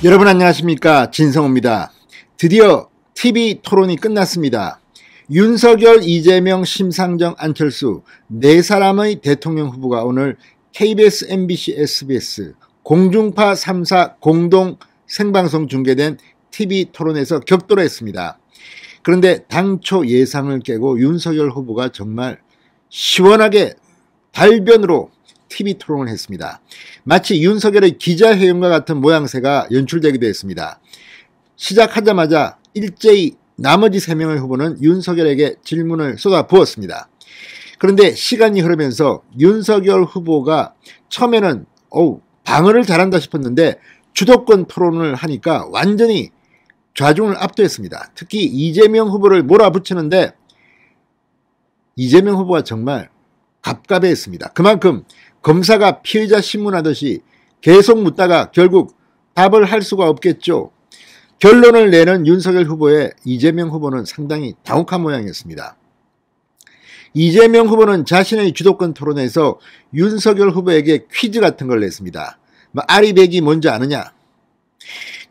여러분 안녕하십니까, 진성호입니다. 드디어 TV 토론이 끝났습니다. 윤석열, 이재명, 심상정, 안철수 네 사람의 대통령 후보가 오늘 KBS, MBC, SBS 공중파 3사 공동 생방송 중계된 TV 토론에서 격돌했습니다. 그런데 당초 예상을 깨고 윤석열 후보가 정말 시원하게 달변으로 TV 토론을 했습니다. 마치 윤석열의 기자회견과 같은 모양새가 연출되기도 했습니다. 시작하자마자 일제히 나머지 3명의 후보는 윤석열에게 질문을 쏟아부었습니다. 그런데 시간이 흐르면서 윤석열 후보가 처음에는 방어를 잘한다 싶었는데 주도권 토론을 하니까 완전히 좌중을 압도했습니다. 특히 이재명 후보를 몰아붙이는데 이재명 후보가 정말 갑갑해했습니다. 그만큼 검사가 피의자 신문하듯이 계속 묻다가 결국 답을 할 수가 없겠죠. 결론을 내는 윤석열 후보에 이재명 후보는 상당히 당혹한 모양이었습니다. 이재명 후보는 자신의 주도권 토론에서 윤석열 후보에게 퀴즈 같은 걸 냈습니다. 아리백이 뭔지 아느냐?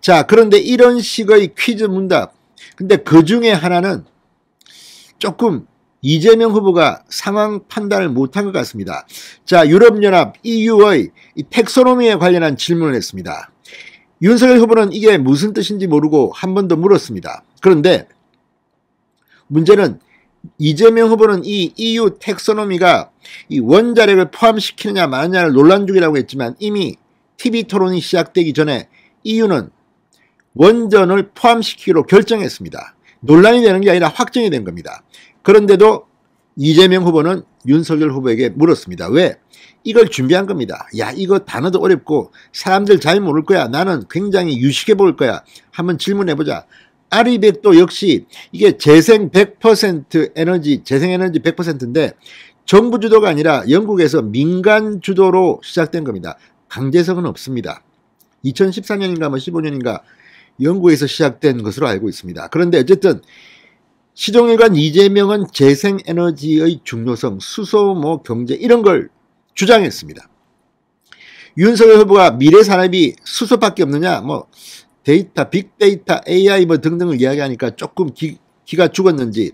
자, 그런데 이런 식의 퀴즈 문답, 근데 그 중에 하나는 조금 이재명 후보가 상황 판단을 못한 것 같습니다. 자, 유럽연합 EU의 텍소노미에 관련한 질문을 했습니다. 윤석열 후보는 이게 무슨 뜻인지 모르고 한 번 더 물었습니다. 그런데 문제는 이재명 후보는 이 EU 텍소노미가 이 원자력을 포함시키느냐 마느냐를 논란 중이라고 했지만 이미 TV 토론이 시작되기 전에 EU는 원전을 포함시키기로 결정했습니다. 논란이 되는 게 아니라 확정이 된 겁니다. 그런데도 이재명 후보는 윤석열 후보에게 물었습니다. 왜? 이걸 준비한 겁니다. 야, 이거 단어도 어렵고 사람들 잘 모를 거야. 나는 굉장히 유식해 보일 거야. 한번 질문해보자. 아리백도 역시 이게 재생 100% 에너지, 재생에너지 100%인데 정부 주도가 아니라 영국에서 민간 주도로 시작된 겁니다. 강제성은 없습니다. 2014년인가 15년인가 영국에서 시작된 것으로 알고 있습니다. 그런데 어쨌든 시종일관 이재명은 재생에너지의 중요성, 수소, 경제 이런 걸 주장했습니다. 윤석열 후보가 미래 산업이 수소밖에 없느냐, 데이터, 빅데이터, AI 등등을 이야기하니까 조금 기가 죽었는지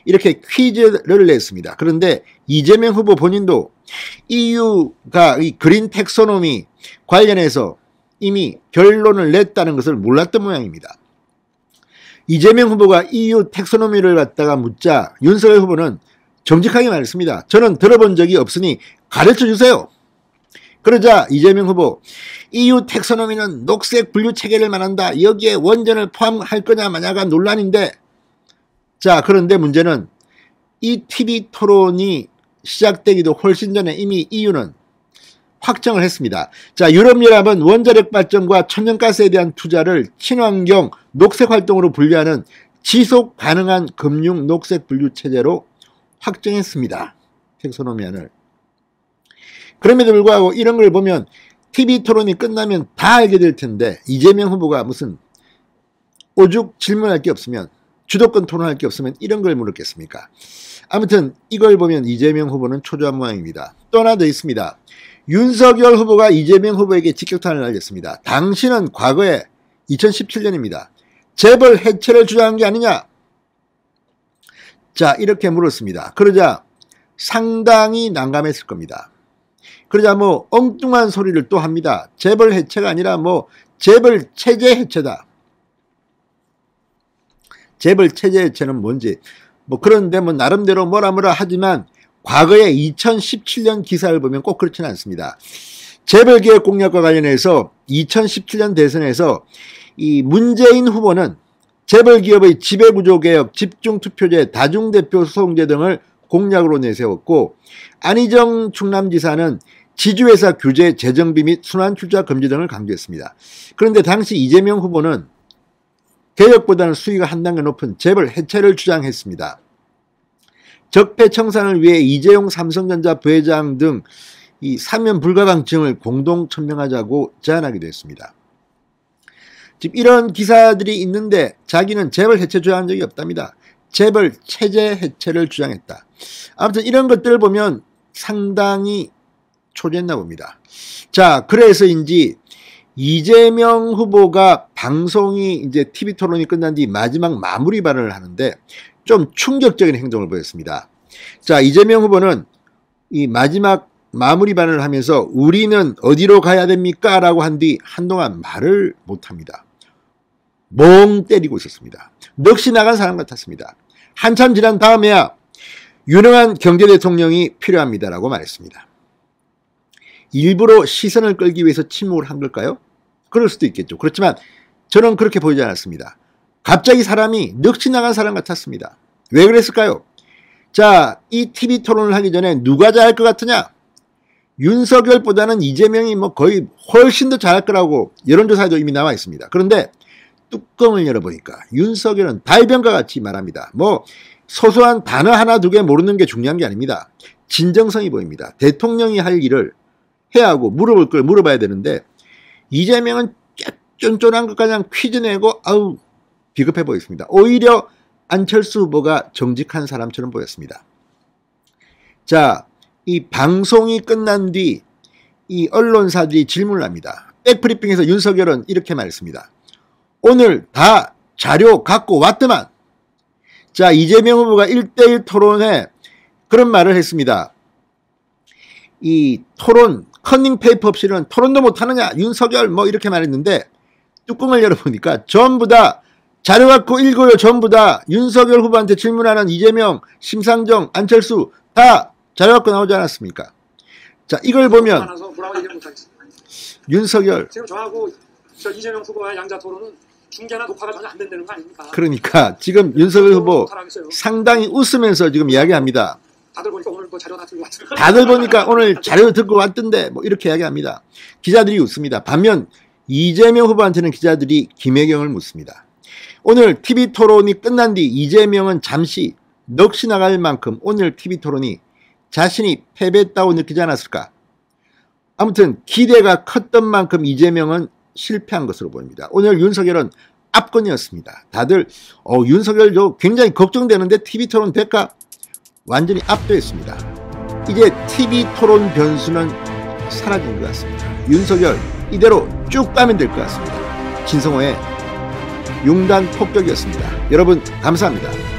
이렇게 퀴즈를 냈습니다. 그런데 이재명 후보 본인도 EU가 이 그린 텍소노미 관련해서 이미 결론을 냈다는 것을 몰랐던 모양입니다. 이재명 후보가 EU 텍소노미를 갖다가 묻자 윤석열 후보는 정직하게 말했습니다. 저는 들어본 적이 없으니 가르쳐 주세요. 그러자 이재명 후보, EU 텍소노미는 녹색 분류 체계를 말한다. 여기에 원전을 포함할 거냐 마냐가 논란인데, 자, 그런데 문제는 이 TV 토론이 시작되기도 훨씬 전에 이미 EU는 확정을 했습니다. 자, 유럽연합은 원자력 발전과 천연가스에 대한 투자를 친환경 녹색 활동으로 분류하는 지속 가능한 금융 녹색 분류 체제로 확정했습니다. 텍소노미안을. 그럼에도 불구하고 이런 걸 보면 TV 토론이 끝나면 다 알게 될 텐데 이재명 후보가 무슨 오죽 질문할 게 없으면 주도권 토론할 게 없으면 이런 걸 물었겠습니까? 아무튼 이걸 보면 이재명 후보는 초조한 모양입니다. 또 하나 더 있습니다. 윤석열 후보가 이재명 후보에게 직격탄을 날렸습니다. 당신은 과거에 2017년입니다. 재벌 해체를 주장한 게 아니냐? 자, 이렇게 물었습니다. 그러자 상당히 난감했을 겁니다. 그러자 엉뚱한 소리를 또 합니다. 재벌 해체가 아니라 재벌 체제 해체다. 재벌 체제 해체는 뭔지 그런데 나름대로 뭐라 하지만 과거에 2017년 기사를 보면 꼭 그렇지는 않습니다. 재벌개혁 공약과 관련해서 2017년 대선에서 이 문재인 후보는 재벌기업의 지배구조 개혁, 집중투표제, 다중대표 소송제 등을 공약으로 내세웠고 안희정 충남지사는 지주회사 규제, 재정비 및 순환출자 금지 등을 강조했습니다. 그런데 당시 이재명 후보는 개혁보다는 수위가 한 단계 높은 재벌 해체를 주장했습니다. 적폐청산을 위해 이재용 삼성전자 부회장 등 이 사면 불가방증을 공동 천명하자고 제안하기도 했습니다. 지금 이런 기사들이 있는데 자기는 재벌 해체 주장한 적이 없답니다. 재벌 체제 해체를 주장했다. 아무튼 이런 것들을 보면 상당히 초조했나 봅니다. 자, 그래서인지 이재명 후보가 방송이 이제 TV 토론이 끝난 뒤 마지막 마무리 발언을 하는데 좀 충격적인 행동을 보였습니다. 자, 이재명 후보는 이 마지막 마무리 발언을 하면서 우리는 어디로 가야 됩니까? 라고 한 뒤 한동안 말을 못합니다. 멍 때리고 있었습니다. 넋이 나간 사람 같았습니다. 한참 지난 다음에야 유능한 경제대통령이 필요합니다라고 말했습니다. 일부러 시선을 끌기 위해서 침묵을 한 걸까요? 그럴 수도 있겠죠. 그렇지만 저는 그렇게 보이지 않았습니다. 갑자기 사람이 넋이 나간 사람 같았습니다. 왜 그랬을까요? 자, 이 TV 토론을 하기 전에 누가 잘할 것 같으냐? 윤석열보다는 이재명이 뭐 거의 훨씬 더 잘할 거라고 여론조사에도 이미 나와 있습니다. 그런데 뚜껑을 열어보니까 윤석열은 달변과 같이 말합니다. 뭐 소소한 단어 하나 두 개 모르는 게 중요한 게 아닙니다. 진정성이 보입니다. 대통령이 할 일을 해야 하고 물어볼 걸 물어봐야 되는데 이재명은 쫀쫀한 것 그냥 퀴즈 내고 아우 비겁해 보였습니다. 오히려 안철수 후보가 정직한 사람처럼 보였습니다. 자, 이 방송이 끝난 뒤 이 언론사들이 질문을 합니다. 백브리핑에서 윤석열은 이렇게 말했습니다. 오늘 다 자료 갖고 왔더만. 자, 이재명 후보가 1대1 토론에 그런 말을 했습니다. 이 토론 커닝페이퍼 없이는 토론도 못하느냐 윤석열 뭐 이렇게 말했는데 뚜껑을 열어보니까 전부 다 자료 갖고 읽어요. 전부 다 윤석열 후보한테 질문하는 이재명, 심상정, 안철수 다 자료 갖고 나오지 않았습니까? 자, 이걸 보면 윤석열 지금 저하고 저 이재명 후보와의 양자 토론은 중계나 녹화가 전혀 안 된다는 거 아닙니까? 그러니까 지금 윤석열 후보 상당히 웃으면서 지금 이야기합니다. 다들 보니까 오늘 또 자료 다 들고 왔던데. 다들 보니까 오늘 자료 듣고 왔던데 뭐 이렇게 이야기합니다. 기자들이 웃습니다. 반면 이재명 후보한테는 기자들이 김혜경을 묻습니다. 오늘 TV 토론이 끝난 뒤 이재명은 잠시 넋이 나갈 만큼 오늘 TV 토론이 자신이 패배했다고 느끼지 않았을까? 아무튼 기대가 컸던 만큼 이재명은 실패한 것으로 보입니다. 오늘 윤석열은 압권이었습니다. 다들 윤석열 굉장히 걱정되는데 TV 토론 될까? 완전히 압도했습니다. 이제 TV 토론 변수는 사라진 것 같습니다. 윤석열 이대로 쭉 가면 될 것 같습니다. 진성호의 융단 폭격이었습니다. 여러분 감사합니다.